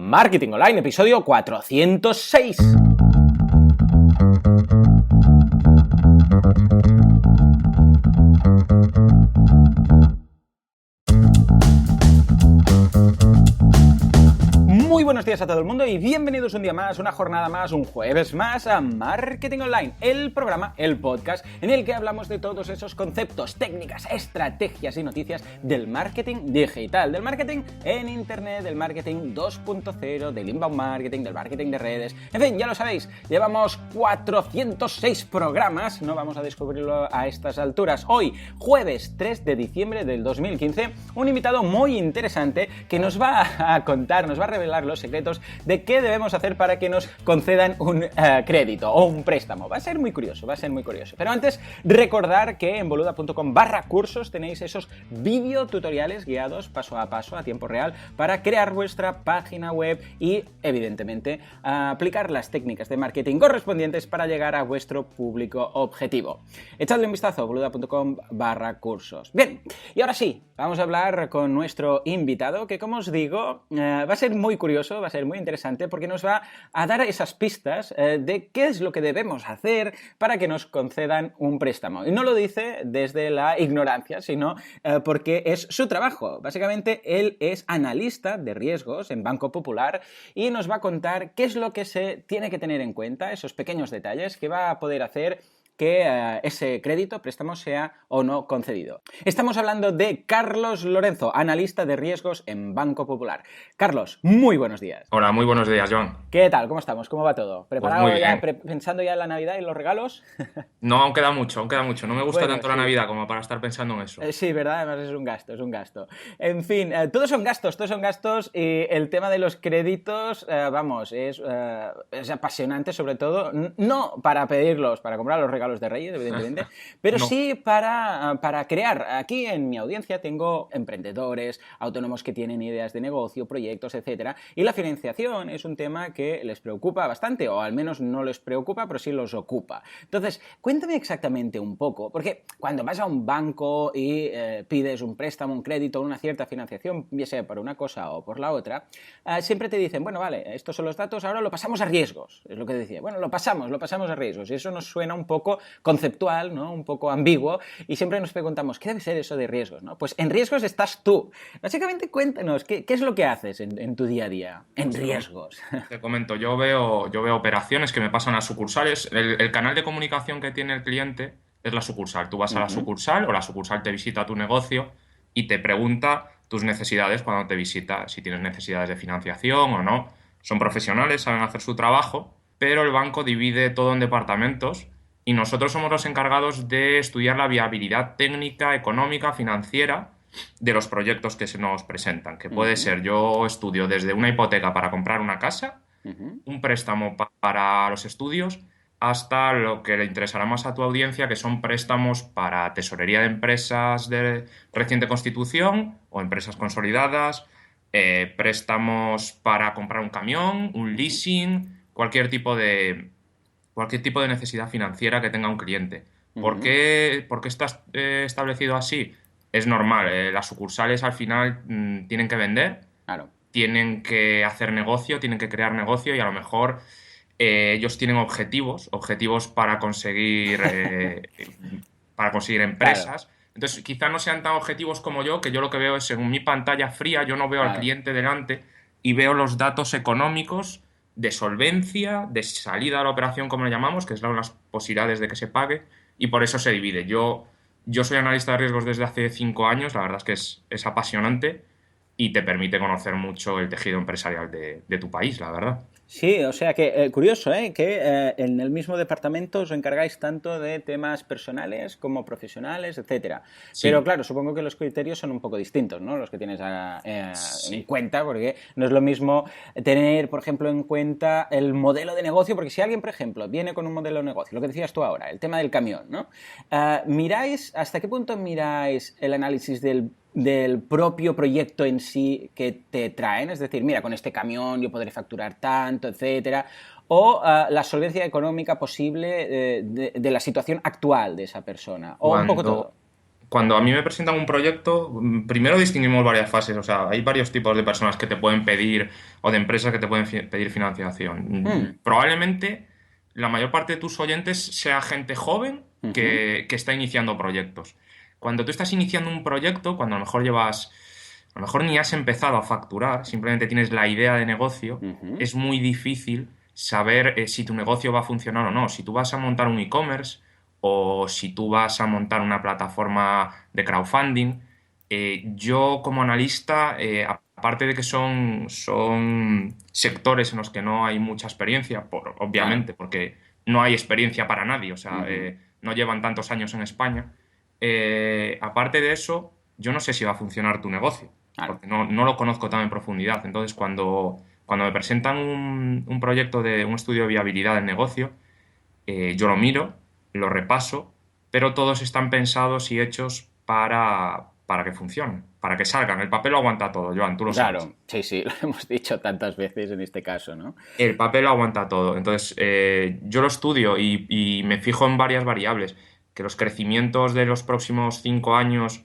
Marketing Online, episodio 406. Muy buenos días a todo el mundo y bienvenidos un día más, una jornada más, un jueves más a Marketing Online, el programa, el podcast en el que hablamos de todos esos conceptos, técnicas, estrategias y noticias del marketing digital, del marketing en internet, del marketing 2.0, del inbound marketing, del marketing de redes. En fin, ya lo sabéis, llevamos 406 programas, no vamos a descubrirlo a estas alturas. Hoy, jueves 3 de diciembre del 2015, un invitado muy interesante que nos va a contar, nos va a revelar los secretos de qué debemos hacer para que nos concedan un crédito o un préstamo. Va a ser muy curioso, Pero antes, recordar que en boluda.com/cursos tenéis esos videotutoriales guiados paso a paso, a tiempo real, para crear vuestra página web y, evidentemente, aplicar las técnicas de marketing correspondientes para llegar a vuestro público objetivo. Echadle un vistazo, boluda.com/cursos. Bien, y ahora sí, vamos a hablar con nuestro invitado, que como os digo, va a ser muy curioso, va a ser muy interesante, porque nos va a dar esas pistas de qué es lo que debemos hacer para que nos concedan un préstamo. Y no lo dice desde la ignorancia, sino porque es su trabajo. Básicamente, él es analista de riesgos en Banco Popular y nos va a contar qué es lo que se tiene que tener en cuenta, esos pequeños detalles que va a poder hacer que ese crédito, préstamo, sea o no concedido. Estamos hablando de Carlos Lorenzo, analista de riesgos en Banco Popular. Carlos, muy buenos días. Hola, muy buenos días, Joan. ¿Qué tal? ¿Cómo estamos? ¿Cómo va todo? ¿Preparado Pues muy ya, bien. pensando ya en la Navidad y los regalos? No, aún queda mucho. No me gusta Bueno, tanto sí. la Navidad como para estar pensando en eso. Sí, ¿verdad? Además es un gasto. En fin, todos son gastos y el tema de los créditos, es apasionante, sobre todo, no para pedirlos, para comprar los regalos de Reyes, evidentemente, pero No. sí para crear. Aquí en mi audiencia tengo emprendedores, autónomos que tienen ideas de negocio, proyectos, etcétera, y la financiación es un tema que les preocupa bastante, o al menos no les preocupa, pero sí los ocupa. Entonces, cuéntame exactamente un poco, porque cuando vas a un banco y pides un préstamo, un crédito, una cierta financiación, ya sea por una cosa o por la otra, siempre te dicen, bueno, vale, estos son los datos, ahora lo pasamos a riesgos, es lo que decía. Bueno, lo pasamos a riesgos, y eso nos suena un poco conceptual, ¿no? Un poco ambiguo, y siempre nos preguntamos, ¿qué debe ser eso de riesgos, no? Pues en riesgos estás tú. Básicamente, cuéntanos, ¿qué es lo que haces en tu día a día en riesgos? Te comento, yo veo operaciones que me pasan a sucursales. El canal de comunicación que tiene el cliente es la sucursal. Tú vas a la sucursal o la sucursal te visita tu negocio y te pregunta tus necesidades cuando te visita, si tienes necesidades de financiación o no. Son profesionales, saben hacer su trabajo, pero el banco divide todo en departamentos y nosotros somos los encargados de estudiar la viabilidad técnica, económica, financiera de los proyectos que se nos presentan, que puede ser, yo estudio desde una hipoteca para comprar una casa, un préstamo para los estudios, hasta lo que le interesará más a tu audiencia, que son préstamos para tesorería de empresas de reciente constitución o empresas consolidadas, préstamos para comprar un camión, un leasing, cualquier tipo de necesidad financiera que tenga un cliente. ¿Por qué está establecido así? Es normal, las sucursales al final tienen que vender, Claro. tienen que hacer negocio, tienen que crear negocio y a lo mejor ellos tienen objetivos para conseguir, empresas. Claro. Entonces, quizá no sean tan objetivos como yo, que yo lo que veo es en mi pantalla fría, yo no veo al Claro. cliente delante y veo los datos económicos de solvencia, de salida a la operación, como le llamamos, que son las posibilidades de que se pague, y por eso se divide. Yo soy analista de riesgos desde hace 5 años, la verdad es que es apasionante y te permite conocer mucho el tejido empresarial de tu país, la verdad. Sí, o sea que, curioso, que en el mismo departamento os encargáis tanto de temas personales como profesionales, etcétera. Sí. Pero claro, supongo que los criterios son un poco distintos, ¿no? Los que tienes Sí. en cuenta, porque no es lo mismo tener, por ejemplo, en cuenta el modelo de negocio, porque si alguien, por ejemplo, viene con un modelo de negocio, lo que decías tú ahora, el tema del camión, ¿no? ¿Hasta qué punto miráis el análisis del propio proyecto en sí que te traen? Es decir, mira, con este camión yo podré facturar tanto, etcétera, o la solvencia económica posible de la situación actual de esa persona, o un poco todo. cuando a mí me presentan un proyecto, primero distinguimos varias fases. O sea, hay varios tipos de personas que te pueden pedir o de empresas que te pueden pedir financiación. Probablemente la mayor parte de tus oyentes sea gente joven que está iniciando proyectos. Cuando tú estás iniciando un proyecto, cuando a lo mejor a lo mejor ni has empezado a facturar, simplemente tienes la idea de negocio, es muy difícil saber si tu negocio va a funcionar o no. Si tú vas a montar un e-commerce o si tú vas a montar una plataforma de crowdfunding, yo como analista, aparte de que son sectores en los que no hay mucha experiencia, obviamente, porque no hay experiencia para nadie, o sea, no llevan tantos años en España, aparte de eso, yo no sé si va a funcionar tu negocio, porque no lo conozco tan en profundidad. Entonces, cuando me presentan un proyecto de un estudio de viabilidad del negocio, yo lo miro, lo repaso, pero todos están pensados y hechos para que funcionen, para que salgan. El papel lo aguanta todo, Joan, tú lo sabes. Claro, sí, lo hemos dicho tantas veces en este caso, ¿no? El papel lo aguanta todo. Entonces, yo lo estudio y me fijo en varias variables. Que los crecimientos de los próximos 5 años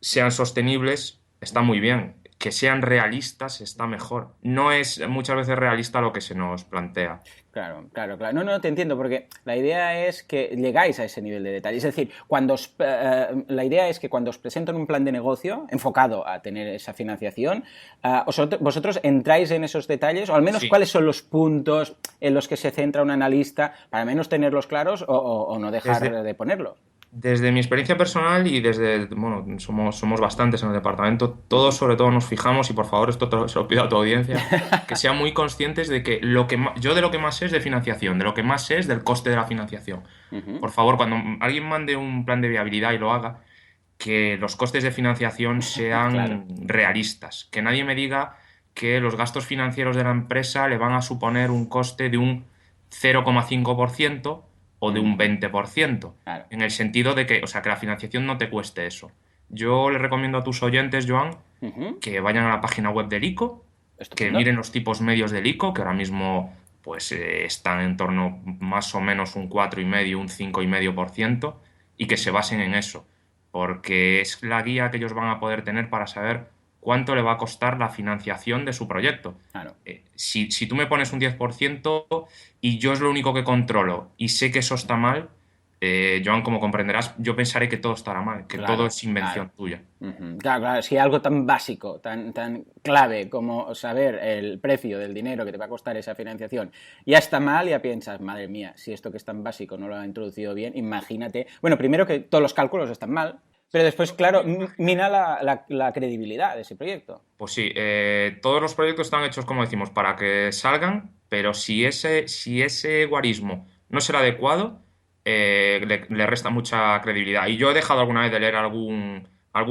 sean sostenibles, está muy bien. Que sean realistas, está mejor. No es muchas veces realista lo que se nos plantea. Claro. No, te entiendo, porque la idea es que llegáis a ese nivel de detalle. Es decir, la idea es que cuando os presentan un plan de negocio enfocado a tener esa financiación, vosotros entráis en esos detalles, o al menos cuáles son los puntos en los que se centra un analista, para al menos tenerlos claros o no dejar de ponerlos. Desde mi experiencia personal y bueno, somos bastantes en el departamento, todos sobre todo nos fijamos, y por favor esto se lo pido a tu audiencia, que sean muy conscientes de que yo de lo que más sé es de financiación, de lo que más sé es del coste de la financiación. Por favor, cuando alguien mande un plan de viabilidad y lo haga, que los costes de financiación sean realistas, que nadie me diga que los gastos financieros de la empresa le van a suponer un coste de un 0,5% o de un 20%, en el sentido de que, o sea, que la financiación no te cueste eso. Yo le recomiendo a tus oyentes, Joan, que vayan a la página web del ICO, que miren los tipos medios del ICO, que ahora mismo pues están en torno más o menos un 4,5%, un 5,5%, y que se basen en eso, porque es la guía que ellos van a poder tener para saber cuánto le va a costar la financiación de su proyecto. Si tú me pones un 10% y yo es lo único que controlo y sé que eso está mal, Joan, como comprenderás, yo pensaré que todo estará mal, que todo es invención tuya. Claro, si algo tan básico, tan clave como saber el precio del dinero que te va a costar esa financiación ya está mal, ya piensas, madre mía, si esto que es tan básico no lo ha introducido bien, imagínate. Bueno, primero que todos los cálculos están mal, pero después, claro, mina la credibilidad de ese proyecto. Pues sí, todos los proyectos están hechos, como decimos, para que salgan, pero si ese guarismo no es el adecuado, le resta mucha credibilidad. Y yo he dejado alguna vez de leer algún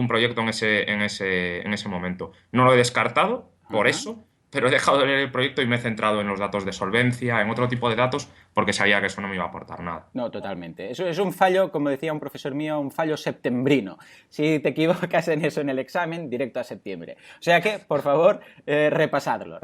proyecto en ese momento. No lo he descartado por eso, pero he dejado de leer el proyecto y me he centrado en los datos de solvencia, en otro tipo de datos, porque sabía que eso no me iba a aportar nada. No, totalmente. Eso es un fallo, como decía un profesor mío, un fallo septembrino. Si te equivocas en eso en el examen, directo a septiembre. O sea que, por favor, repasadlo.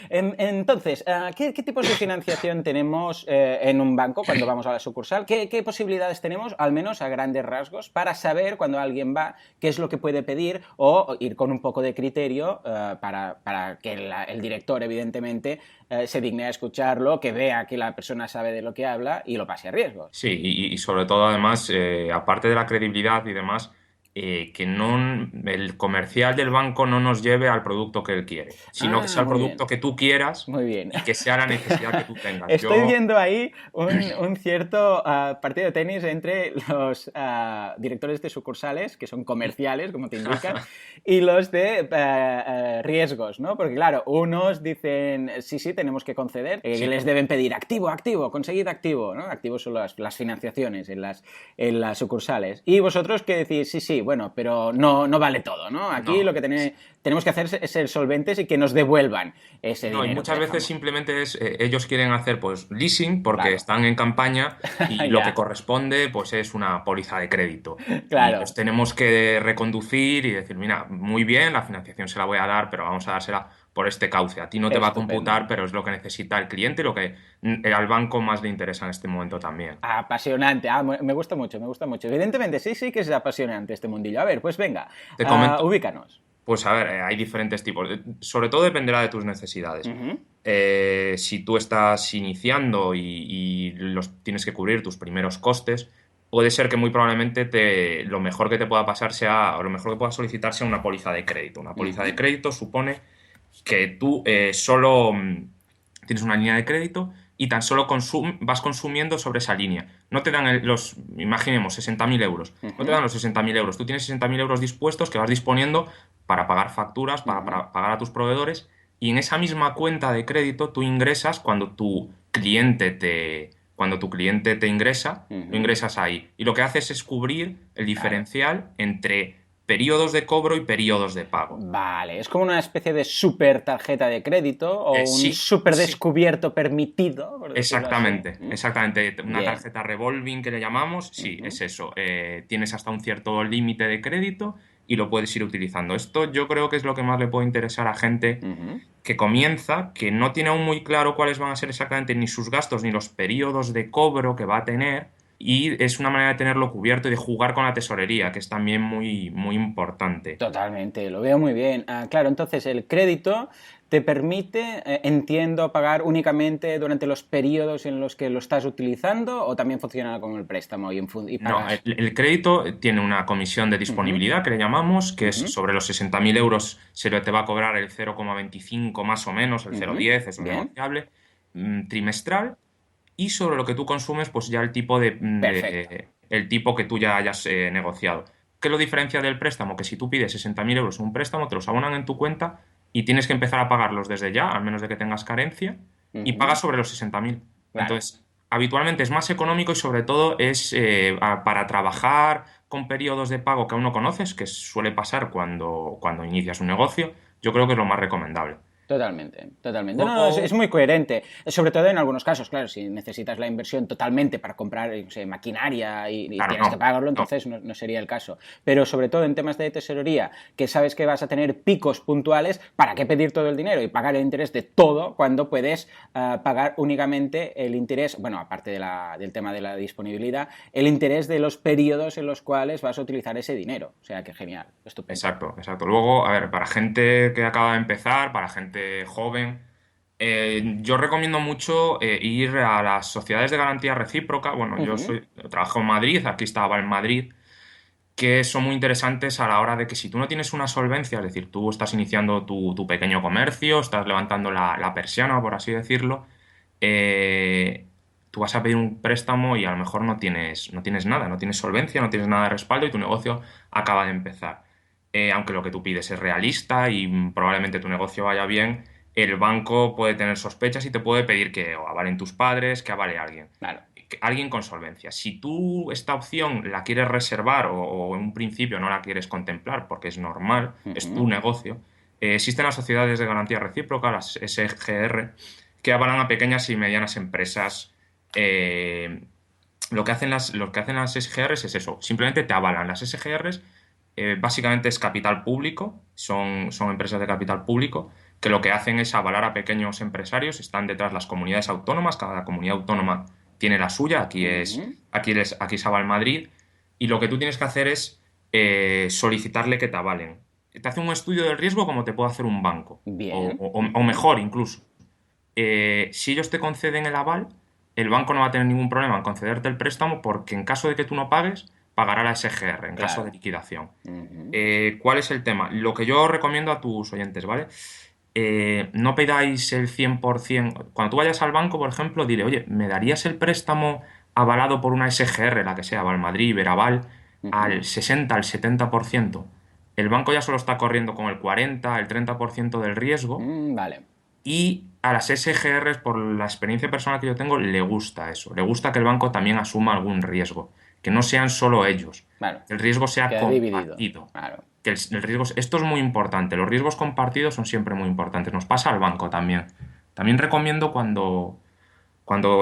Entonces, ¿qué tipos de financiación tenemos en un banco cuando vamos a la sucursal? ¿Qué posibilidades tenemos, al menos a grandes rasgos, para saber cuando alguien va qué es lo que puede pedir o ir con un poco de criterio para que el director, evidentemente, se digne a escucharlo, que vea que la persona sabe de lo que habla y lo pase a riesgos? Sí, y sobre todo, además, aparte de la credibilidad y demás, que el comercial del banco no nos lleve al producto que él quiere, sino que sea el producto que tú quieras y que sea la necesidad que tú tengas. Estoy viendo ahí un cierto partido de tenis entre los directores de sucursales, que son comerciales, como te indican, y los de riesgos, ¿no? Porque claro, unos dicen, sí, tenemos que conceder, que les deben pedir activo, conseguid activo, ¿no? Activos son las financiaciones en las sucursales. Y vosotros que decís, sí, bueno, pero no vale todo, ¿no? Aquí lo que tenemos que hacer es ser solventes y que nos devuelvan ese dinero. Y muchas veces simplemente ellos quieren hacer pues leasing porque están en campaña y lo que corresponde pues es una póliza de crédito. Claro. Y los tenemos que reconducir y decir, mira, muy bien, la financiación se la voy a dar, pero vamos a dársela por este cauce. A ti no te va a Estupendo. computar, pero es lo que necesita el cliente y lo que al banco más le interesa en este momento también. Apasionante. Me gusta mucho, me gusta mucho. Evidentemente, sí que es apasionante este mundillo. A ver, pues venga, Te comento. ubícanos. Pues a ver, hay diferentes tipos. Sobre todo dependerá de tus necesidades. Ujú. Si tú estás iniciando y tienes que cubrir tus primeros costes, puede ser que muy probablemente lo mejor que te pueda pasar sea, o lo mejor que puedas solicitar sea una póliza de crédito. Una póliza de crédito supone que tú solo tienes una línea de crédito y tan solo vas consumiendo sobre esa línea. No te dan imaginemos, 60.000 euros. No te dan los 60.000 euros. Tú tienes 60.000 euros dispuestos que vas disponiendo para pagar facturas, para pagar a tus proveedores, y en esa misma cuenta de crédito tú ingresas cuando tu cliente te ingresa, lo ingresas ahí. Y lo que haces es cubrir el diferencial entre periodos de cobro y periodos de pago. Vale, es como una especie de super tarjeta de crédito o un Sí, super sí. descubierto permitido, por decirlo Exactamente, así. exactamente. Una Bien. tarjeta revolving que le llamamos, sí, es eso. Tienes hasta un cierto límite de crédito y lo puedes ir utilizando. Esto yo creo que es lo que más le puede interesar a gente que comienza, que no tiene aún muy claro cuáles van a ser exactamente ni sus gastos ni los periodos de cobro que va a tener, y es una manera de tenerlo cubierto y de jugar con la tesorería, que es también muy, muy importante. Totalmente, lo veo muy bien. Claro, entonces el crédito te permite, entiendo, pagar únicamente durante los periodos en los que lo estás utilizando, o también funciona como el préstamo y No, pagas. el crédito tiene una comisión de disponibilidad que le llamamos, que es sobre los 60.000 euros te va a cobrar el 0,25 más o menos, el 0,10, eso es Bien. negociable, trimestral, y sobre lo que tú consumes, pues ya el tipo Perfecto. el tipo que tú ya hayas negociado. ¿Qué lo diferencia del préstamo? Que si tú pides 60.000 euros en un préstamo, te los abonan en tu cuenta y tienes que empezar a pagarlos desde ya, al menos de que tengas carencia, y pagas sobre los 60.000. Claro. Entonces, habitualmente es más económico y sobre todo es para trabajar con periodos de pago que aún no conoces, que suele pasar cuando inicias un negocio. Yo creo que es lo más recomendable. Totalmente, totalmente. No, es Luego, muy coherente. Sobre todo en algunos casos, claro, si necesitas la inversión totalmente para comprar, no sé, maquinaria y claro, tienes que pagarlo, no. entonces no sería el caso. Pero sobre todo en temas de tesorería, que sabes que vas a tener picos puntuales, ¿para qué pedir todo el dinero y pagar el interés de todo cuando puedes pagar únicamente el interés, bueno, aparte del tema de la disponibilidad, el interés de los periodos en los cuales vas a utilizar ese dinero? O sea, que genial, estupendo. Exacto, exacto. Luego, a ver, para gente que acaba de empezar, para gente joven, yo recomiendo mucho ir a las sociedades de garantía recíproca. Bueno, trabajo en Madrid, aquí estaba en Madrid, que son muy interesantes a la hora de que si tú no tienes una solvencia, es decir, tú estás iniciando tu pequeño comercio, estás levantando la persiana, por así decirlo, tú vas a pedir un préstamo y a lo mejor no tienes nada, no tienes solvencia, no tienes nada de respaldo y tu negocio acaba de empezar. Aunque lo que tú pides es realista y probablemente tu negocio vaya bien, el banco puede tener sospechas y te puede pedir que o avalen tus padres, que avale alguien. Claro. Alguien con solvencia. Si tú esta opción la quieres reservar o en un principio no la quieres contemplar porque es normal, es tu negocio, existen las sociedades de garantía recíproca, las SGR, que avalan a pequeñas y medianas empresas. Lo que hacen las SGRs es eso, simplemente te avalan. Las SGRs básicamente es capital público, son empresas de capital público que lo que hacen es avalar a pequeños empresarios, están detrás las comunidades autónomas, cada comunidad autónoma tiene la suya, aquí es Aval Madrid, y lo que tú tienes que hacer es solicitarle que te avalen. Te hace un estudio del riesgo como te puede hacer un banco, Bien. o mejor incluso. Si ellos te conceden el aval, el banco no va a tener ningún problema en concederte el préstamo porque en caso de que tú no pagues, pagará la SGR en caso de liquidación. ¿Cuál es el tema? Lo que yo recomiendo a tus oyentes, ¿vale? No pidáis el 100%. Cuando tú vayas al banco, por ejemplo, dile, oye, ¿me darías el préstamo avalado por una SGR, la que sea, Valmadrid, Iberaval, al 60, al 70%? El banco ya solo está corriendo con el 40, el 30% del riesgo. Vale. Y a las SGRs, por la experiencia personal que yo tengo, le gusta eso. Le gusta que el banco también asuma algún riesgo. Que no sean solo ellos. Claro. Que el riesgo sea Queda compartido. dividido. Claro. Que el riesgo, esto es muy importante. Los riesgos compartidos son siempre muy importantes. Nos pasa al banco también. También recomiendo cuando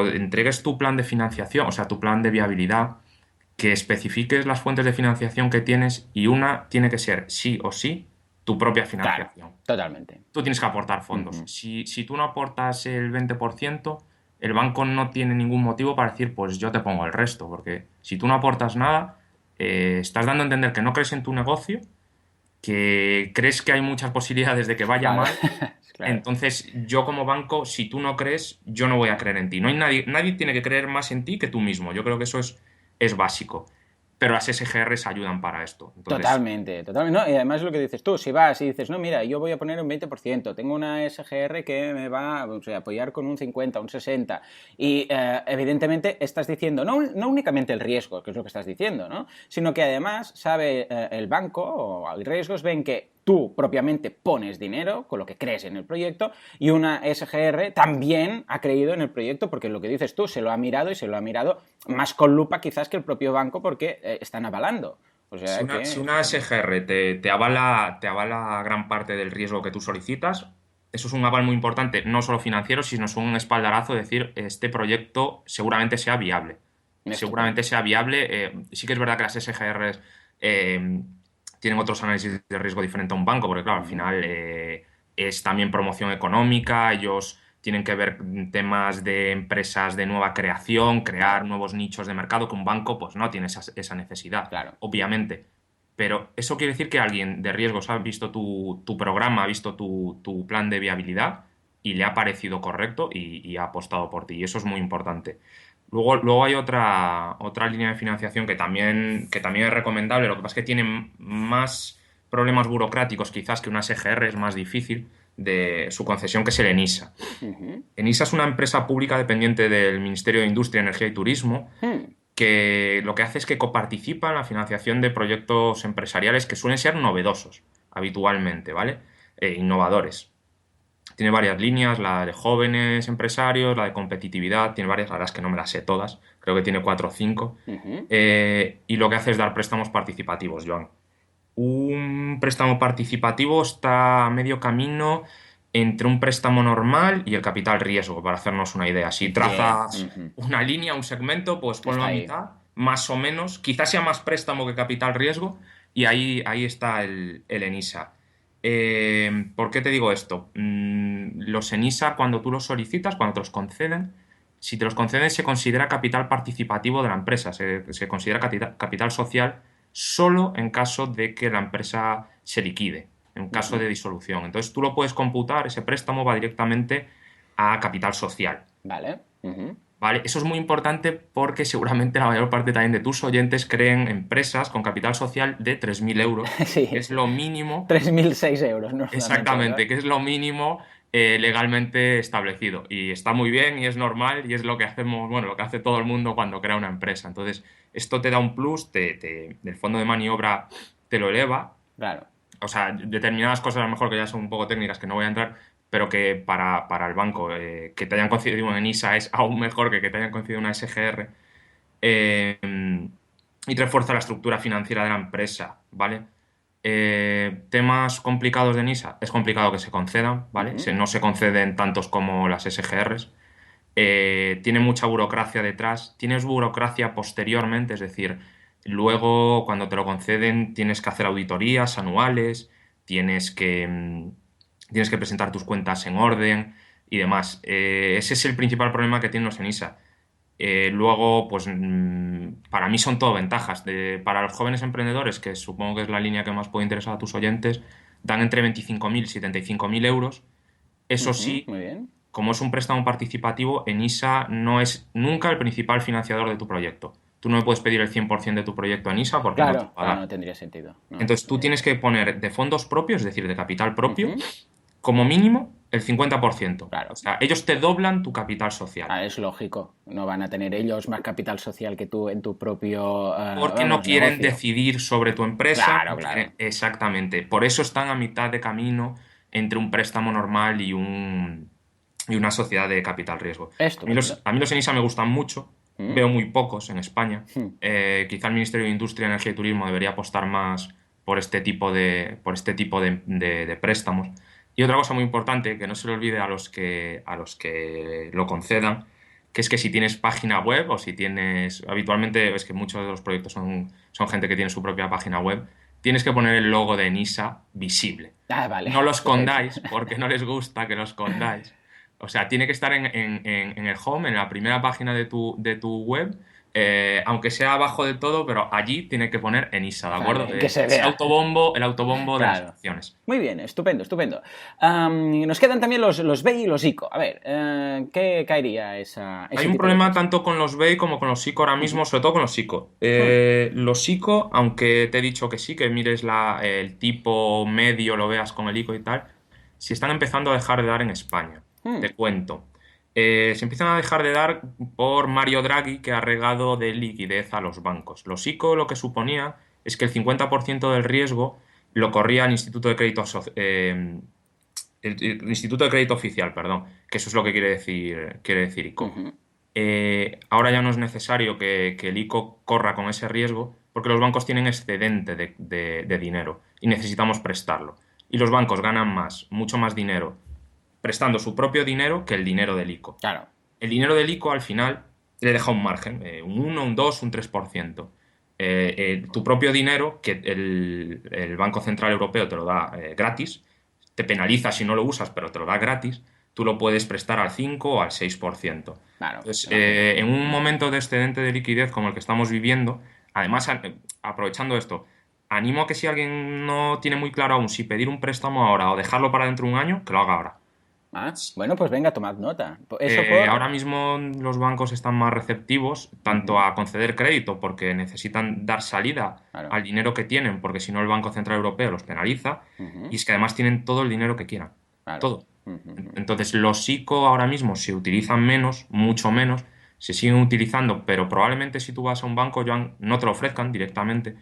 entregues tu plan de financiación, o sea, tu plan de viabilidad, que especifiques las fuentes de financiación que tienes y una tiene que ser sí o sí tu propia Claro, financiación. totalmente. Tú tienes que aportar fondos. Si tú no aportas el 20%, el banco no tiene ningún motivo para decir, pues yo te pongo el resto, porque si tú no aportas nada, estás dando a entender que no crees en tu negocio, que crees que hay muchas posibilidades de que vaya Claro, mal. claro. Entonces, yo como banco, si tú no crees, yo no voy a creer en ti. No hay nadie tiene que creer más en ti que tú mismo. Yo creo que eso es básico. Pero las SGRs ayudan para esto. Entonces, Totalmente, totalmente. No, y además lo que dices tú, si vas y dices, no, mira, yo voy a poner un 20%, tengo una SGR que me va, o sea, a apoyar con un 50, un 60, y evidentemente estás diciendo, no únicamente el riesgo, que es lo que estás diciendo, ¿no? Sino que además sabe el banco o hay riesgos, ven que tú propiamente pones dinero con lo que crees en el proyecto y una SGR también ha creído en el proyecto porque lo que dices tú se lo ha mirado y se lo ha mirado más con lupa quizás que el propio banco porque están avalando. O si sea una, que, si una estupendo. SGR te avala gran parte del riesgo que tú solicitas, eso es un aval muy importante, no solo financiero, sino es un espaldarazo de decir, este proyecto seguramente sea viable. Estupendo. Seguramente sea viable. Sí que es verdad que las SGRs eh, tienen otros análisis de riesgo diferente a un banco, porque claro, al final es también promoción económica, ellos tienen que ver temas de empresas de nueva creación, crear Claro, nuevos nichos de mercado, que un banco pues no tiene esa necesidad, claro. obviamente. Pero eso quiere decir que alguien de riesgos ha visto tu programa, ha visto tu plan de viabilidad y le ha parecido correcto y ha apostado por ti. Y eso es muy importante. Luego hay otra línea de financiación que también es recomendable. Lo que pasa es que tiene más problemas burocráticos quizás que una SGR, es más difícil de su concesión, que es el ENISA. Ujú. ENISA es una empresa pública dependiente del Ministerio de Industria, Energía y Turismo, Hmm. que lo que hace es que coparticipa en la financiación de proyectos empresariales que suelen ser novedosos habitualmente, ¿vale? Innovadores. Tiene varias líneas, la de jóvenes empresarios, la de competitividad, tiene varias, la verdad es que no me las sé todas, creo que tiene 4 o 5. Ujú. Y lo que hace es dar préstamos participativos, Joan. Un préstamo participativo está a medio camino entre un préstamo normal y el capital riesgo, para hacernos una idea. Si Bien. trazas Ujú. una línea, un segmento, pues ponlo Está a ahí. mitad, más o menos. Quizás sea más préstamo que capital riesgo, y ahí está el ENISA. ¿Por qué te digo esto? Los ENISA, cuando tú los solicitas, cuando te los conceden, si te los conceden, se considera capital participativo de la empresa, se considera capital social solo en caso de que la empresa se liquide, en caso Ujú. de disolución. Entonces tú lo puedes computar, ese préstamo va directamente a capital social. Vale. Ujú. ¿Vale? Eso es muy importante porque seguramente la mayor parte también de tus oyentes creen empresas con capital social de 3.000 euros, que Sí. es lo mínimo. 3.006 euros normalmente, ¿verdad? Exactamente, que es lo mínimo legalmente establecido. Y está muy bien y es normal y es lo que hacemos, bueno, lo que hace todo el mundo cuando crea una empresa. Entonces, esto te da un plus, el fondo de maniobra te lo eleva. Claro. O sea, determinadas cosas a lo mejor que ya son un poco técnicas, que no voy a entrar, pero que para el banco que te hayan concedido un ENISA es aún mejor que te hayan concedido una SGR. eh, y refuerza la estructura financiera de la empresa, ¿vale? Temas complicados de NISA, es complicado que se concedan, ¿vale? Ujú. No se conceden tantos como las SGRs. Tiene mucha burocracia detrás, tienes burocracia posteriormente, es decir, luego cuando te lo conceden tienes que hacer auditorías anuales, tienes que presentar tus cuentas en orden y demás. Ese es el principal problema que tienen los ENISA. Luego, pues para mí son todo ventajas. Para los jóvenes emprendedores, que supongo que es la línea que más puede interesar a tus oyentes, dan entre 25.000 y 75.000 euros. Eso Ujú. sí, Muy bien. como es un préstamo participativo, ENISA no es nunca el principal financiador de tu proyecto. Tú no me puedes pedir el 100% de tu proyecto a ENISA porque no te Claro, lo va a claro, dar. no tendría sentido. No, Entonces tú tienes que evidentemente. poner de fondos propios, es decir, de capital propio, Ujú. como mínimo el 50%. O Claro. sea, ellos te doblan tu capital social. Ah, es lógico. No van a tener ellos más capital social que tú en tu propio, Porque no vamos, quieren negocio. decidir sobre tu empresa. Claro, claro. Exactamente. Por eso están a mitad de camino entre un préstamo normal y una sociedad de capital riesgo. A mí Estupendo. los ENISA me gustan mucho. Mm. Veo muy pocos en España. Mm. Quizá el Ministerio de Industria, Energía y Turismo debería apostar más por este tipo de préstamos. Y otra cosa muy importante, que no se le olvide a los que lo concedan, que es que si tienes página web o si tienes, habitualmente es que muchos de los proyectos son gente que tiene su propia página web, tienes que poner el logo de Enisa visible. Ah, vale. No lo Perfecto. escondáis, porque no les gusta que lo escondáis. O sea, tiene que estar en el home, en la primera página de tu web, aunque sea abajo de todo, pero allí tiene que poner Enisa, ¿de acuerdo? Vale, que se Es vea. el autobombo de las Claro. acciones. Muy bien, estupendo, estupendo. Nos quedan también los BEI y los ICO. A ver, ¿qué caería Hay ese un tipo de problema préstamos? tanto con los BEI como con los ICO ahora mismo, sobre todo con los ICO. Los ICO, aunque te he dicho que sí, que mires el tipo medio, lo veas con el ICO y tal, si están empezando a dejar de dar en España. Te cuento. Se empiezan a dejar de dar por Mario Draghi, que ha regado de liquidez a los bancos. Los ICO lo que suponía es que el 50% del riesgo lo corría el Instituto de Crédito el Instituto de Crédito Oficial, perdón, que eso es lo que quiere decir ICO. Ahora ya no es necesario que el ICO corra con ese riesgo porque los bancos tienen excedente de dinero y necesitamos prestarlo. Y los bancos ganan más, mucho más dinero, prestando su propio dinero que el dinero del ICO. Claro. El dinero del ICO al final le deja un margen, un 1, un 2, un 3%. Tu propio dinero, que el Banco Central Europeo te lo da gratis, te penaliza si no lo usas, pero te lo da gratis, tú lo puedes prestar al 5 o al 6%. Claro, Entonces, lógico. en un momento de excedente de liquidez como el que estamos viviendo, además, aprovechando esto, animo a que si alguien no tiene muy claro aún si pedir un préstamo ahora o dejarlo para dentro de un año, que lo haga ahora. Bueno, pues venga, tomad nota. Eso por... Ahora mismo los bancos están más receptivos tanto a conceder crédito porque necesitan dar salida Claro. al dinero que tienen, porque si no el Banco Central Europeo los penaliza, y es que además tienen todo el dinero que quieran. Claro. Todo. Entonces los ICO ahora mismo se utilizan menos, mucho menos, se siguen utilizando, pero probablemente si tú vas a un banco, Joan, no te lo ofrezcan directamente.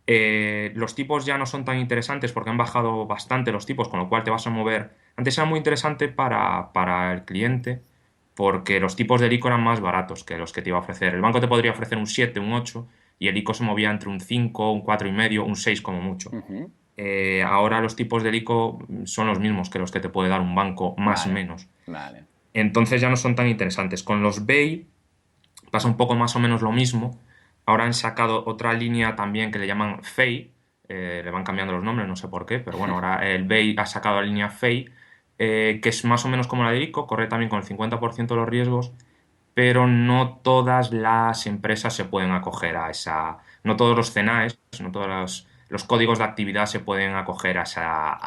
Los tipos ya no son tan interesantes porque han bajado bastante los tipos, con lo cual te vas a mover. Antes era muy interesante para el cliente porque los tipos del ICO eran más baratos que los que te iba a ofrecer. El banco te podría ofrecer un 7, un 8 y el ICO se movía entre un 5, un 4,5, un 6 como mucho. Ahora los tipos del ICO son los mismos que los que te puede dar un banco, más o menos. Vale. Entonces ya no son tan interesantes. Con los BEI pasa un poco más o menos lo mismo. Ahora han sacado otra línea también que le llaman FEI, le van cambiando los nombres, no sé por qué, pero bueno, ahora el BEI ha sacado la línea FEI, que es más o menos como la de ICO, corre también con el 50% de los riesgos, pero no todas las empresas se pueden acoger a esa, no todos los CNAES, no todos los códigos de actividad se pueden acoger a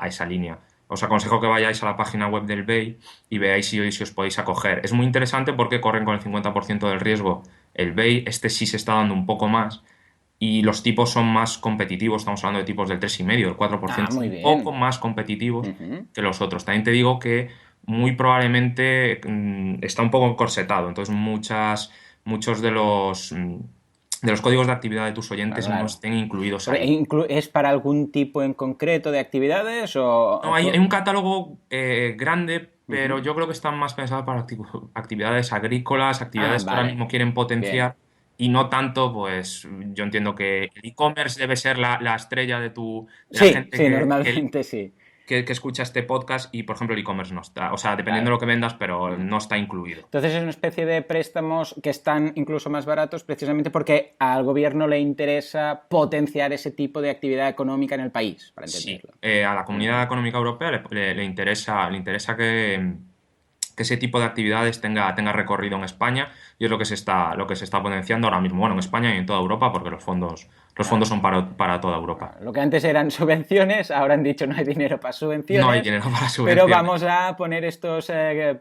esa línea. Os aconsejo que vayáis a la página web del BEI y veáis si os podéis acoger. Es muy interesante porque corren con el 50% del riesgo el BEI, este sí se está dando un poco más y los tipos son más competitivos, estamos hablando de tipos del 3,5, del 4%, Muy un bien. poco más competitivos que los otros. También te digo que muy probablemente está un poco encorsetado, entonces muchos de los códigos de actividad de tus oyentes no estén incluidos ahí. ¿Es para algún tipo en concreto de actividades o...? No, hay un catálogo grande, pero yo creo que están más pensados para actividades agrícolas, actividades que ahora vale. mismo quieren potenciar y no tanto, pues yo entiendo que el e-commerce debe ser la estrella de la Sí, gente sí, normalmente sí. que escucha este podcast y, por ejemplo, el e-commerce no está. O sea, dependiendo Claro. de lo que vendas, pero no está incluido. Entonces es una especie de préstamos que están incluso más baratos precisamente porque al gobierno le interesa potenciar ese tipo de actividad económica en el país, para Sí, entenderlo. a la Comunidad Económica Europea le interesa que ese tipo de actividades tenga recorrido en España y es lo que se está potenciando ahora mismo, bueno, en España y en toda Europa, porque los fondos son para toda Europa. Lo que antes eran subvenciones, ahora han dicho no hay dinero para subvenciones. No hay dinero para Pero subvenciones. vamos a poner estos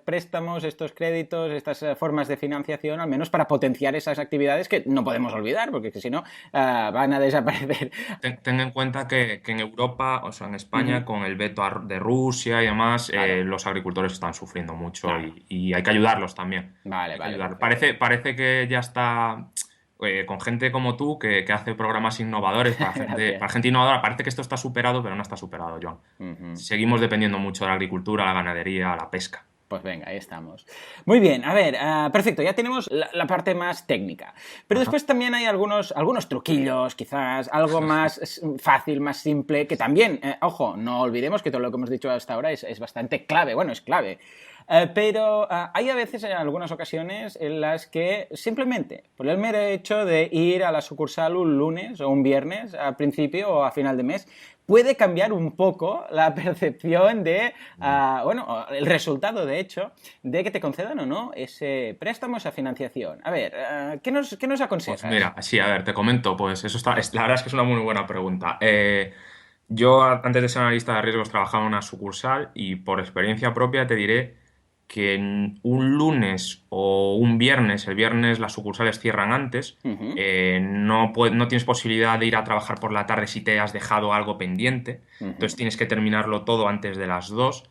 préstamos, estos créditos, estas formas de financiación, al menos para potenciar esas actividades que no podemos olvidar, porque si no van a desaparecer. Ten en cuenta que en Europa, o sea, en España, con el veto de Rusia y demás, los agricultores están sufriendo mucho y hay que ayudarlos también. Vale. Parece que ya está con gente como tú que hace programas innovadores para gente innovadora. Parece que esto está superado, pero no está superado, Joan. Seguimos dependiendo mucho de la agricultura, la ganadería, la pesca. Pues venga, ahí estamos. Muy bien, a ver, perfecto, ya tenemos la parte más técnica. Pero después también hay algunos truquillos, quizás, algo más fácil, más simple, que también, ojo, no olvidemos que todo lo que hemos dicho hasta ahora es bastante clave, bueno, es clave. Pero hay a veces, en algunas ocasiones, en las que simplemente por el mero hecho de ir a la sucursal un lunes o un viernes, a principio o a final de mes, puede cambiar un poco la percepción de, el resultado, de hecho, de que te concedan o no ese préstamo, esa financiación. A ver, ¿qué nos aconsejas? Pues mira, sí, a ver, te comento, pues eso está, la verdad es que es una muy buena pregunta. Yo antes de ser analista de riesgos trabajaba en una sucursal y por experiencia propia te diré que en un lunes o un viernes, el viernes las sucursales cierran antes, no tienes posibilidad de ir a trabajar por la tarde si te has dejado algo pendiente, entonces tienes que terminarlo todo antes de las 2.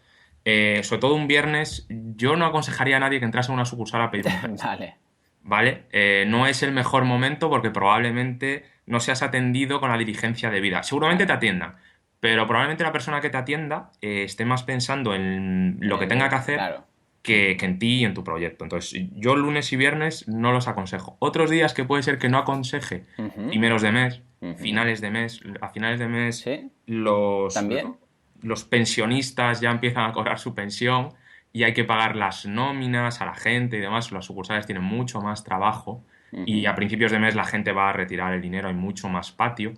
Sobre todo un viernes, yo no aconsejaría a nadie que entrase a una sucursal a pedir un préstamo. Vale. ¿Vale? No es el mejor momento porque probablemente no seas atendido con la diligencia debida. Seguramente te atiendan, pero probablemente la persona que te atienda esté más pensando en lo que tenga que hacer Claro. que en ti y en tu proyecto. Entonces, yo lunes y viernes no los aconsejo. Otros días que puede ser que no aconseje, primeros de mes, finales de mes, a finales de mes, ¿Sí? los ¿También? pensionistas ya empiezan a cobrar su pensión y hay que pagar las nóminas a la gente y demás. Las sucursales tienen mucho más trabajo y a principios de mes la gente va a retirar el dinero, hay mucho más patio.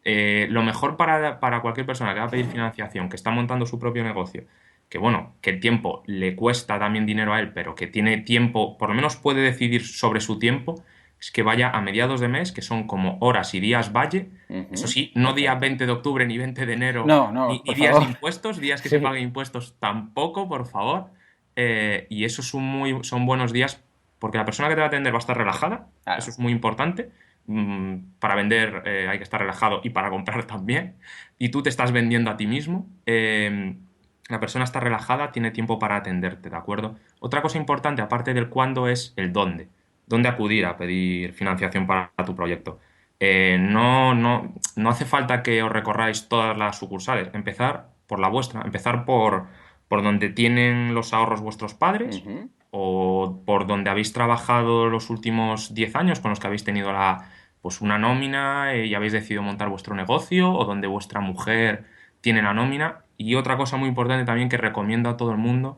Lo mejor para cualquier persona que va a pedir financiación, que está montando su propio negocio, que bueno, que el tiempo le cuesta también dinero a él, pero que tiene tiempo, por lo menos puede decidir sobre su tiempo, es que vaya a mediados de mes, que son como horas y días valle. Eso sí, no día 20 de octubre, ni 20 de enero, No, ni por días favor. de impuestos, días que Sí. se paguen impuestos tampoco, por favor. Y esos son buenos días porque la persona que te va a atender va a estar relajada, Claro. eso es muy importante. Para vender hay que estar relajado y para comprar también. Y tú te estás vendiendo a ti mismo. La persona está relajada, tiene tiempo para atenderte, ¿de acuerdo? Otra cosa importante, aparte del cuándo, es el dónde. ¿Dónde acudir a pedir financiación para tu proyecto? No hace falta que os recorráis todas las sucursales. Empezar por la vuestra. Empezar por donde tienen los ahorros vuestros padres o por donde habéis trabajado los últimos 10 años con los que habéis tenido pues una nómina y habéis decidido montar vuestro negocio o donde vuestra mujer tiene la nómina. Y otra cosa muy importante también que recomiendo a todo el mundo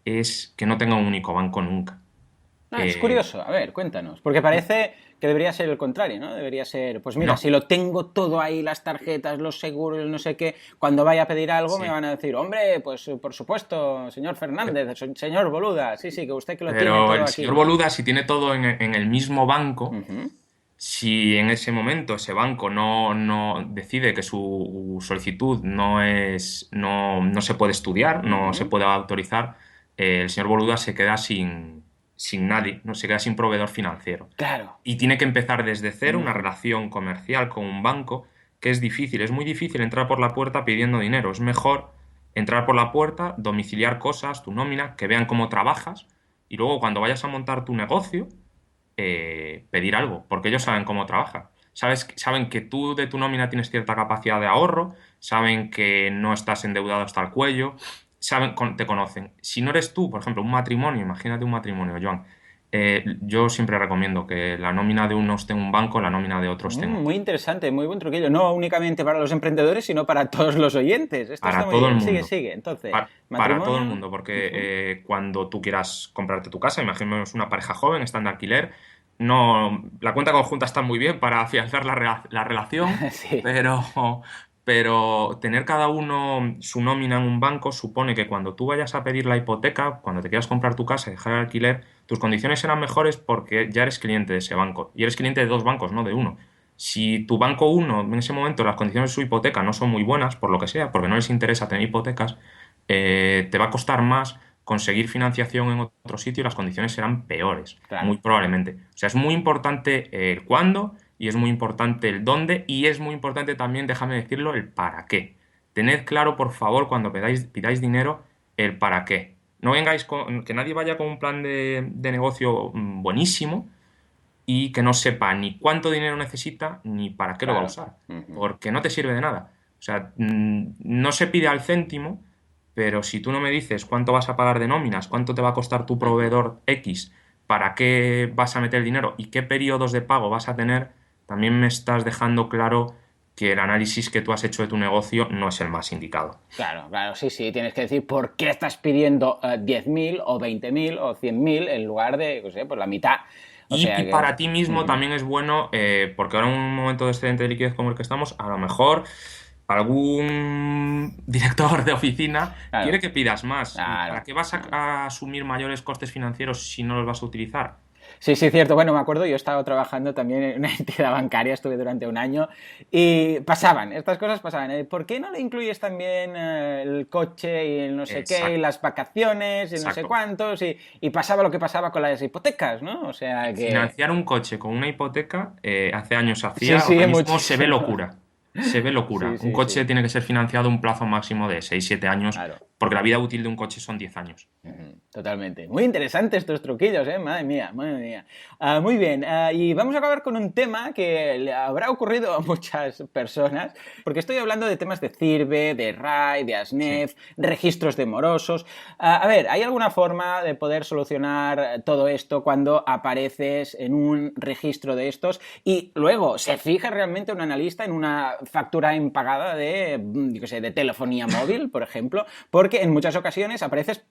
es que no tenga un único banco nunca. Es curioso, a ver, cuéntanos, porque parece que debería ser el contrario, ¿no? Debería ser, pues mira, No. si lo tengo todo ahí, las tarjetas, los seguros, el no sé qué, cuando vaya a pedir algo Sí. me van a decir, hombre, pues por supuesto, señor Fernández, señor Boluda, sí, que usted que lo tiene Pero todo el aquí. señor Boluda, si tiene todo en el mismo banco, si en ese momento ese banco no decide que su solicitud no se puede estudiar, no se puede autorizar, el señor Boluda se queda sin nadie, no se queda sin proveedor financiero. Claro. Y tiene que empezar desde cero una relación comercial con un banco, que es difícil, es muy difícil entrar por la puerta pidiendo dinero. Es mejor entrar por la puerta, domiciliar cosas, tu nómina, que vean cómo trabajas y luego cuando vayas a montar tu negocio, pedir algo, porque ellos saben cómo trabajas. Saben que tú de tu nómina tienes cierta capacidad de ahorro, saben que no estás endeudado hasta el cuello, te conocen. Si no eres tú, por ejemplo, un matrimonio, imagínate un matrimonio, Joan. Yo siempre recomiendo que la nómina de uno esté en un banco, la nómina de otro esté en otro. Muy interesante, muy buen truquillo. No únicamente para los emprendedores, sino para todos los oyentes. Esto Para está muy todo bien. el mundo. Sigue. Entonces, Para matrimonio. todo el mundo, porque cuando tú quieras comprarte tu casa, imaginemos una pareja joven, están de alquiler, la cuenta conjunta está muy bien para afianzar la relación, Sí. pero tener cada uno su nómina en un banco supone que cuando tú vayas a pedir la hipoteca, cuando te quieras comprar tu casa y dejar el alquiler, tus condiciones serán mejores porque ya eres cliente de ese banco. Y eres cliente de dos bancos, no de uno. Si tu banco uno, en ese momento, las condiciones de su hipoteca no son muy buenas, por lo que sea, porque no les interesa tener hipotecas, te va a costar más conseguir financiación en otro sitio y las condiciones serán peores, Claro. muy probablemente. O sea, es muy importante el cuándo y es muy importante el dónde y es muy importante también, déjame decirlo, el para qué. Tened claro, por favor, cuando pidáis dinero, el para qué. No vengáis que nadie vaya con un plan de negocio buenísimo y que no sepa ni cuánto dinero necesita ni para qué lo va a usar, porque no te sirve de nada. O sea, no se pide al céntimo, pero si tú no me dices cuánto vas a pagar de nóminas, cuánto te va a costar tu proveedor X, para qué vas a meter el dinero y qué periodos de pago vas a tener, también me estás dejando claro que el análisis que tú has hecho de tu negocio no es el más indicado. Claro, claro, sí, tienes que decir por qué estás pidiendo 10.000 o 20.000 o 100.000 en lugar de, no sé, pues la mitad. O sea Y que... para ti mismo también es bueno, porque ahora en un momento de excedente de liquidez como el que estamos, a lo mejor algún director de oficina Claro, quiere que pidas más. ¿Para claro. qué vas a asumir mayores costes financieros si no los vas a utilizar? Sí, cierto. Bueno, me acuerdo, yo he estado trabajando también en una entidad bancaria, estuve durante un año y pasaban, estas cosas pasaban. ¿Por qué no le incluyes también el coche y el no sé qué, y Exacto, las vacaciones y no sé exacto. cuántos? Y pasaba lo que pasaba con las hipotecas, ¿no? O sea que... Financiar un coche con una hipoteca, hace años Sí, hacía, ahora mismo se ve muchísimo. locura. Se ve locura. Un coche Sí. tiene que ser financiado un plazo máximo de 6 7 años, Claro. porque la vida útil de un coche son 10 años. Totalmente. Muy interesantes estos truquillos, ¿eh? Madre mía, madre mía. Muy bien, y vamos a acabar con un tema que le habrá ocurrido a muchas personas, porque estoy hablando de temas de CIRBE, de RAI, de Sí. ASNEF, registros de morosos. A ver, ¿hay alguna forma de poder solucionar todo esto cuando apareces en un registro de estos y luego se fija realmente un analista en una factura impagada de, yo qué sé, de telefonía móvil, por ejemplo? Porque en muchas ocasiones apareces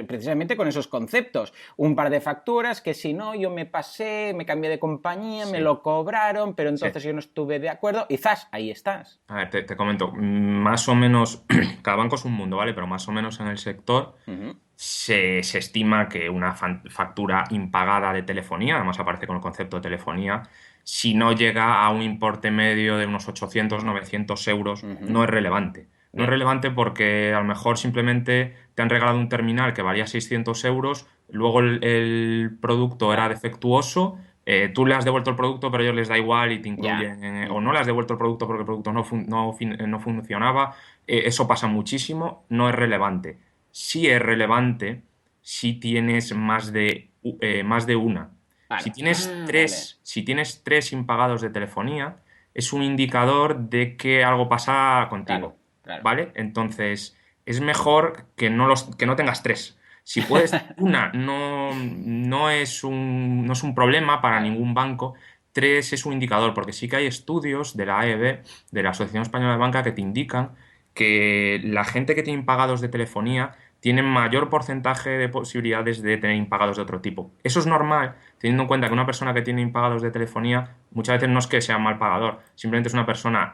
precisamente con esos conceptos. Un par de facturas que si no, yo me pasé, me cambié de compañía, me Sí, lo cobraron, pero sí. entonces yo no estuve de acuerdo y ¡zas! Ahí estás. A ver, te comento, más o menos, cada banco es un mundo, ¿vale? Pero más o menos en el sector se estima que una factura impagada de telefonía, además aparece con el concepto de telefonía, si no llega a un importe medio de unos 800 900 euros, no es relevante. No es Bien. relevante porque a lo mejor simplemente te han regalado un terminal que valía 600 euros, luego el producto era Claro. defectuoso, tú le has devuelto el producto, pero a ellos les da igual y te Ya. incluyen, o no le has devuelto el producto porque el producto no funcionaba. Eso pasa muchísimo, no es relevante. Sí es relevante si tienes más de una. Vale. Vale. Si tienes tres impagados de telefonía, es un indicador de que algo pasa Claro. contigo, Claro. ¿vale? Entonces, es mejor que no tengas tres. Si puedes, una no es un problema para Claro. ningún banco. Tres es un indicador, porque sí que hay estudios de la AEB, de la Asociación Española de Banca, que te indican que la gente que tiene impagados de telefonía tiene mayor porcentaje de posibilidades de tener impagados de otro tipo. Eso es normal, teniendo en cuenta que una persona que tiene impagados de telefonía muchas veces no es que sea mal pagador, simplemente es una persona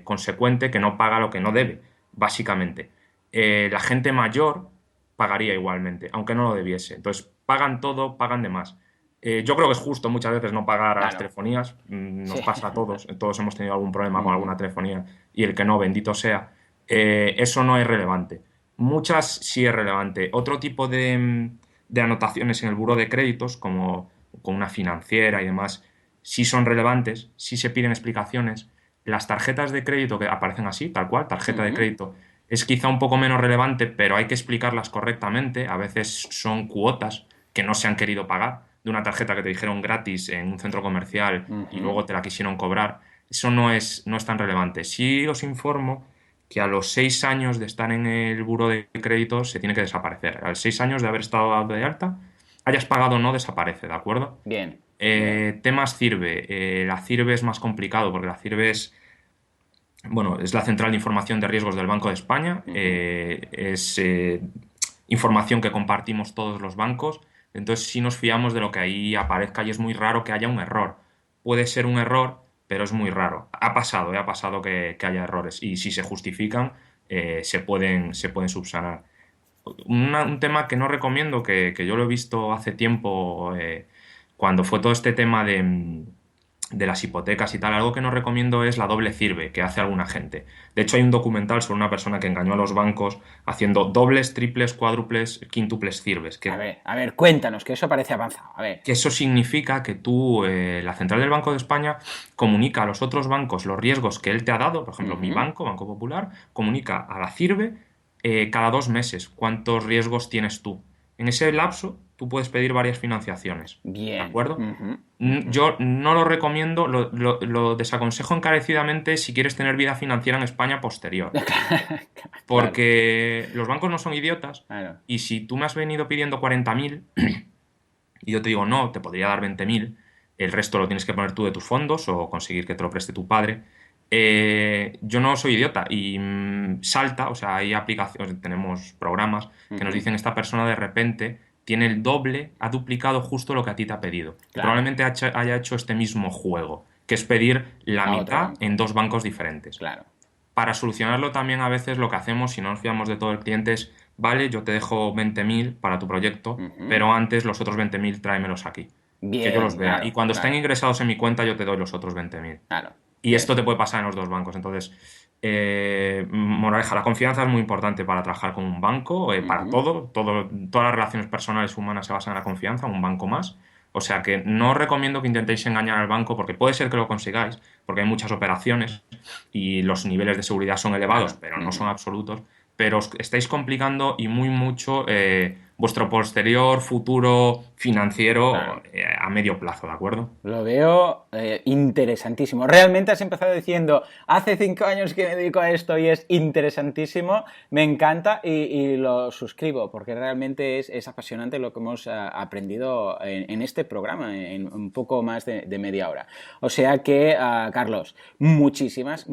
consecuente que no paga lo que no debe, básicamente. La gente mayor pagaría igualmente, aunque no lo debiese. Entonces, pagan todo, pagan de más. Yo creo que es justo muchas veces no pagar a las Claro. telefonías. Sí. Nos pasa a todos. Todos hemos tenido algún problema con Ujú. alguna telefonía y el que no, bendito sea. Eso no es relevante. Muchas sí es relevante. Otro tipo de anotaciones en el buro de créditos, como con una financiera y demás, sí son relevantes, sí se piden explicaciones. Las tarjetas de crédito que aparecen así, tal cual, tarjeta de Ujú. crédito, es quizá un poco menos relevante, pero hay que explicarlas correctamente. A veces son cuotas que no se han querido pagar de una tarjeta que te dijeron gratis en un centro comercial y Ujú. luego te la quisieron cobrar. Eso no es tan relevante. Sí os informo que a los 6 años de estar en el buro de crédito se tiene que desaparecer. A los 6 años de haber estado dado de alta, hayas pagado o no, desaparece, ¿de acuerdo? Bien. Bien. Temas CIRBE. La CIRBE es más complicado porque la CIRBE es la Central de Información de Riesgos del Banco de España. Ujú. Es información que compartimos todos los bancos. Entonces sí nos fiamos de lo que ahí aparezca y es muy raro que haya un error. Puede ser un error, pero es muy raro. Ha pasado que haya errores y si se justifican, se pueden subsanar. Un tema que no recomiendo, que yo lo he visto hace tiempo, cuando fue todo este tema de las hipotecas y tal, algo que no recomiendo es la doble CIRBE que hace alguna gente. De hecho, hay un documental sobre una persona que engañó a los bancos haciendo dobles, triples, cuádruples, quíntuples CIRBES, A ver, cuéntanos, que eso parece avanzado. A ver. que eso significa que tú, la central del Banco de España, comunica a los otros bancos los riesgos que él te ha dado, por ejemplo, mi Ujú. banco, Banco Popular, comunica a la CIRBE cada 2 meses cuántos riesgos tienes tú. En ese lapso, tú puedes pedir varias financiaciones, ¿de Bien. acuerdo? Ujú. Ujú. Yo no lo recomiendo, lo desaconsejo encarecidamente si quieres tener vida financiera en España posterior. Claro, Porque los bancos no son idiotas claro. y si tú me has venido pidiendo 40.000 y yo te digo, no, te podría dar 20.000, el resto lo tienes que poner tú de tus fondos o conseguir que te lo preste tu padre. Yo no soy idiota y salta, o sea, hay aplicaciones, tenemos programas que nos dicen esta persona de repente tiene el doble, ha duplicado justo lo que a ti te ha pedido. Y probablemente haya hecho este mismo juego, que es pedir la mitad en 2 bancos diferentes. Claro. Para solucionarlo también a veces lo que hacemos, si no nos fiamos de todo el cliente, es, vale, yo te dejo 20.000 para tu proyecto, pero antes los otros 20.000 tráemelos aquí. Bien, que yo los vea. claro, Y cuando claro. estén ingresados en mi cuenta, yo te doy los otros 20.000. Claro. Y esto te puede pasar en los 2 bancos. Entonces, moraleja, la confianza es muy importante para trabajar con un banco, para todo. Todas las relaciones personales humanas se basan en la confianza, un banco más. O sea que no os recomiendo que intentéis engañar al banco, porque puede ser que lo consigáis, porque hay muchas operaciones y los niveles de seguridad son elevados, pero no son absolutos. Pero os estáis complicando y mucho vuestro posterior futuro financiero a medio plazo, ¿de acuerdo? Lo veo interesantísimo. Realmente has empezado diciendo, hace 5 años que me dedico a esto y es interesantísimo, me encanta y lo suscribo, porque realmente es apasionante lo que hemos aprendido en este programa, en un poco más de media hora. O sea que, Carlos, muchísimas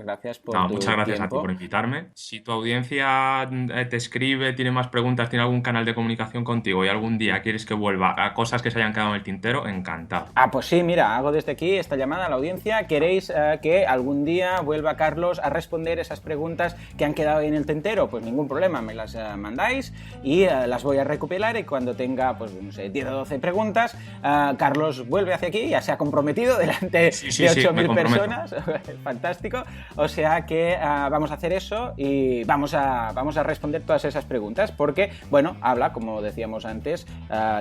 gracias por tu muchas gracias tiempo. a ti por invitarme. Si tu audiencia te escribe, tiene más preguntas, tiene algún canal de comunicación contigo y algún día quieres que vuelva a cosas que se hayan quedado en el tintero, encantado. Pues sí, mira, hago desde aquí esta llamada a la audiencia. ¿Queréis que algún día vuelva Carlos a responder esas preguntas que han quedado ahí en el tintero? Pues ningún problema, me las mandáis y las voy a recopilar, y cuando tenga, pues no sé, 10 o 12 preguntas, Carlos vuelve hacia aquí, ya se ha comprometido delante de 8.000 personas. Fantástico. O sea que vamos a hacer eso y vamos a responder todas esas preguntas, porque, bueno, habla, como decíamos antes,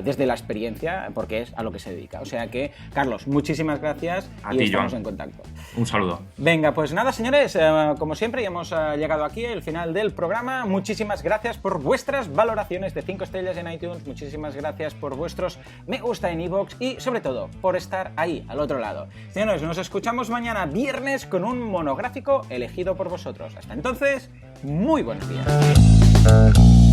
desde la experiencia, porque es a lo que se dedica. O sea que, Carlos, muchísimas gracias y estamos en contacto. Un saludo. Venga, pues nada, señores, como siempre, ya hemos llegado aquí al final del programa. Muchísimas gracias por vuestras valoraciones de 5 estrellas en iTunes, muchísimas gracias por vuestros me gusta en iVoox y, sobre todo, por estar ahí, al otro lado. Señores, nos escuchamos mañana viernes con un monográfico elegido por vosotros. Hasta entonces, muy buenos días.